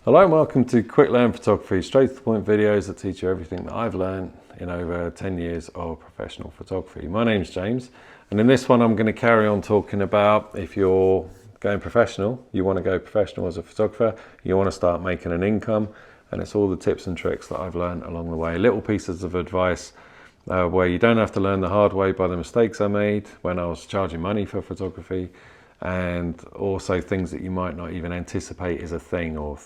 Hello and welcome to Quick Learn Photography, straight to the point videos that teach you everything that I've learned in over 10 years of professional photography. My name's James, and in this one I'm going to carry on talking about if you're going professional, you want to go professional as a photographer, you want to start making an income, and it's all the tips and tricks that I've learned along the way. Little pieces of advice where you don't have to learn the hard way by the mistakes I made when I was charging money for photography, and also things that you might not even anticipate is a thing, or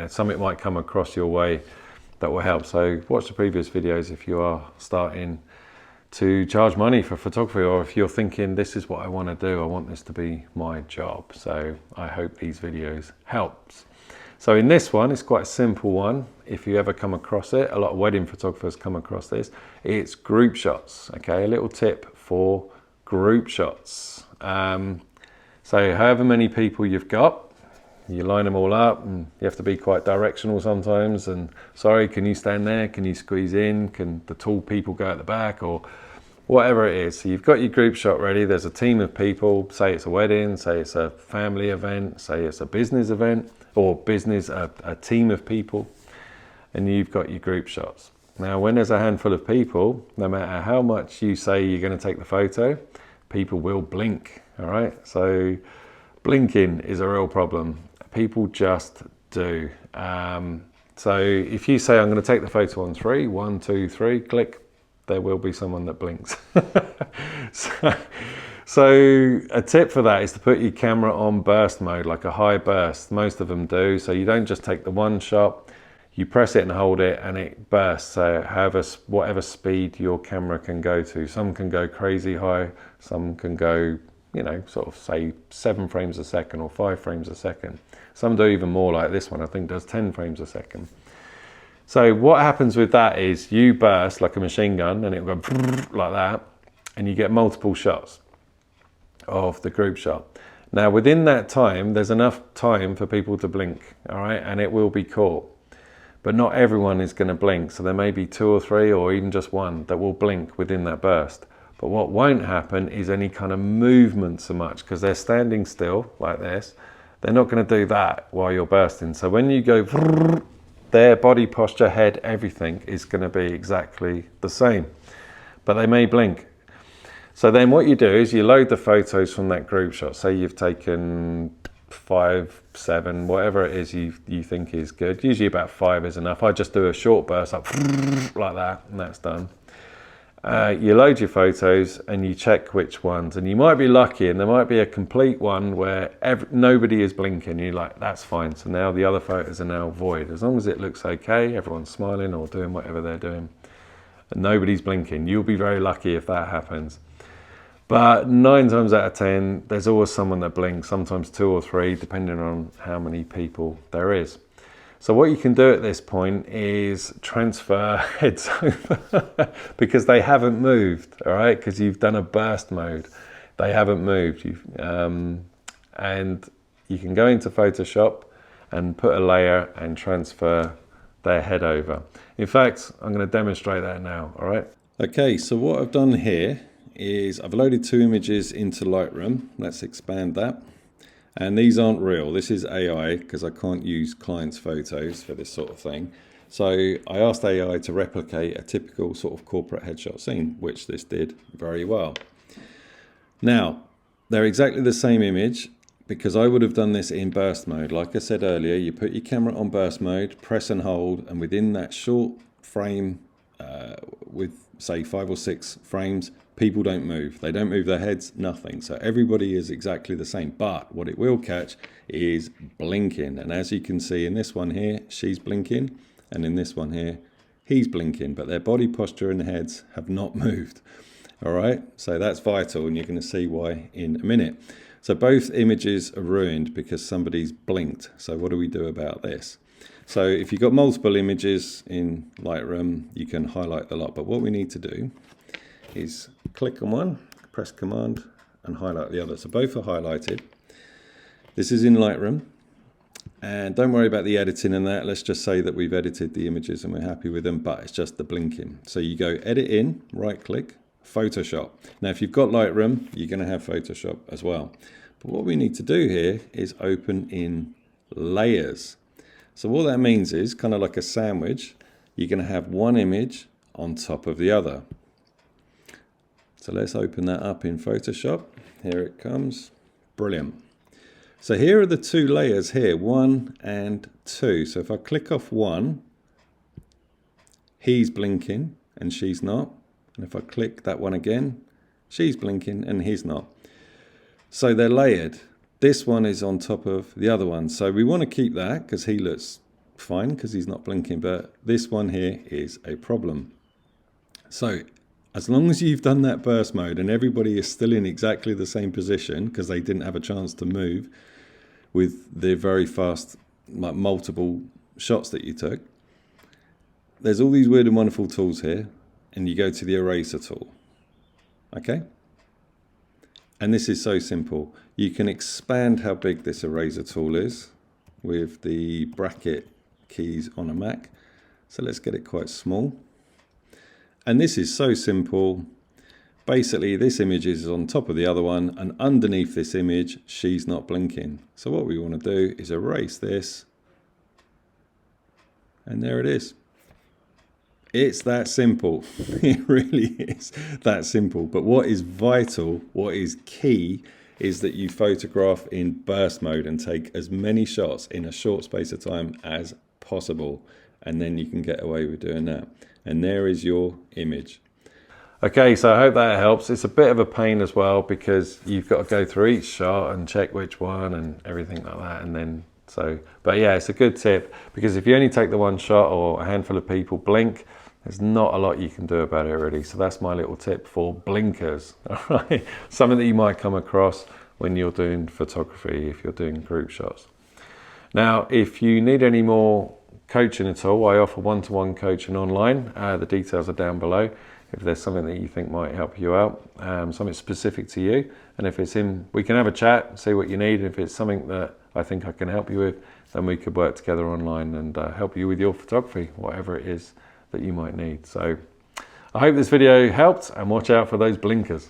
something might come across your way that will help. So watch the previous videos if you are starting to charge money for photography, or if you're thinking this is what I want to do, I want this to be my job. So I hope these videos helps. So in this one, it's quite a simple one. If you ever come across it, a lot of wedding photographers come across this. It's group shots. Okay, a little tip for group shots. So however many people you've got, you line them all up, and you have to be quite directional sometimes. And sorry, can you stand there? Can you squeeze in? Can the tall people go at the back, or whatever it is? So you've got your group shot ready. There's a team of people. Say it's a wedding, say it's a family event, say it's a business event, or a team of people, and you've got your group shots. Now, when there's a handful of people, no matter how much you say you're going to take the photo, people will blink. All right, so blinking is a real problem. People just do. So if you say I'm going to take the photo on 3, 1, 2, 3, click, there will be someone that blinks. So a tip for that is to put your camera on burst mode, like a high burst. Most of them do. So you don't just take the one shot, you press it and hold it and it bursts. So whatever speed your camera can go to. Some can go crazy high, some can go, sort of say 7 frames a second or 5 frames a second. Some do even more, like this one I think does 10 frames a second. So what happens with that is you burst like a machine gun and it will go like that, and you get multiple shots of the group shot. Now within that time, there's enough time for people to blink, all right, and it will be caught. But not everyone is going to blink, so there may be 2 or 3 or even just 1 that will blink within that burst. But what won't happen is any kind of movement so much, because they're standing still like this. They're not going to do that while you're bursting. So when you go, their body posture, head, everything is going to be exactly the same. But they may blink. So then what you do is you load the photos from that group shot. Say you've taken 5, 7, whatever it is you think is good. Usually about 5 is enough. I just do a short burst up like that, and that's done. You load your photos and you check which ones, and you might be lucky and there might be a complete one where nobody is blinking. You're like, that's fine. So now the other photos are now void. As long as it looks okay, everyone's smiling or doing whatever they're doing, and nobody's blinking, you'll be very lucky if that happens. But 9 times out of 10, there's always someone that blinks, sometimes 2 or 3, depending on how many people there is. So what you can do at this point is transfer heads over because they haven't moved, all right? Because you've done a burst mode. They haven't moved. And you can go into Photoshop and put a layer and transfer their head over. In fact, I'm going to demonstrate that now, all right? Okay, so what I've done here is I've loaded 2 images into Lightroom. Let's expand that. And these aren't real. This is AI because I can't use clients' photos for this sort of thing. So I asked AI to replicate a typical sort of corporate headshot scene, which this did very well. Now, they're exactly the same image because I would have done this in burst mode. Like I said earlier, you put your camera on burst mode, press and hold, and within that short frame with say 5 or 6 frames, people don't move. They don't move their heads, nothing. So everybody is exactly the same. But what it will catch is blinking. And as you can see in this one here, she's blinking. And in this one here, he's blinking. But their body posture and heads have not moved. All right, so that's vital. And you're going to see why in a minute. So both images are ruined because somebody's blinked. So what do we do about this? So if you've got multiple images in Lightroom, you can highlight the lot. But what we need to do is click on one, press Command, and highlight the other. So both are highlighted. This is in Lightroom. And don't worry about the editing and that. Let's just say that we've edited the images and we're happy with them, but it's just the blinking. So you go Edit In, right click, Photoshop. Now, if you've got Lightroom, you're going to have Photoshop as well. But what we need to do here is open in Layers. So what that means is, kind of like a sandwich, you're going to have one image on top of the other. So let's open that up in Photoshop. Here it comes. Brilliant. So here are the two layers here, 1 and 2. So if I click off 1, he's blinking and she's not. And if I click that one again, she's blinking and he's not. So they're layered. This one is on top of the other one. So we want to keep that because he looks fine because he's not blinking, but this one here is a problem. So as long as you've done that burst mode and everybody is still in exactly the same position because they didn't have a chance to move with the very fast, like, multiple shots that you took, there's all these weird and wonderful tools here, and you go to the eraser tool. Okay? And this is so simple. You can expand how big this eraser tool is with the bracket keys on a Mac. So let's get it quite small. And this is so simple. Basically, this image is on top of the other one, and underneath this image, she's not blinking. So what we want to do is erase this. And there it is. It's that simple. It really is that simple. But what is vital, what is key, is that you photograph in burst mode and take as many shots in a short space of time as possible. And then you can get away with doing that. And there is your image. Okay, so I hope that helps. It's a bit of a pain as well because you've got to go through each shot and check which one and everything like that. And then but yeah, it's a good tip because if you only take the one shot or a handful of people blink, there's not a lot you can do about it really. So that's my little tip for blinkers. All right, something that you might come across when you're doing photography, if you're doing group shots. Now, if you need any more coaching at all, I offer one-to-one coaching online. The details are down below. If there's something that you think might help you out, something specific to you, and if it's we can have a chat, see what you need. If it's something that I think I can help you with, then we could work together online and help you with your photography, whatever it is that you might need. So I hope this video helped, and watch out for those blinkers.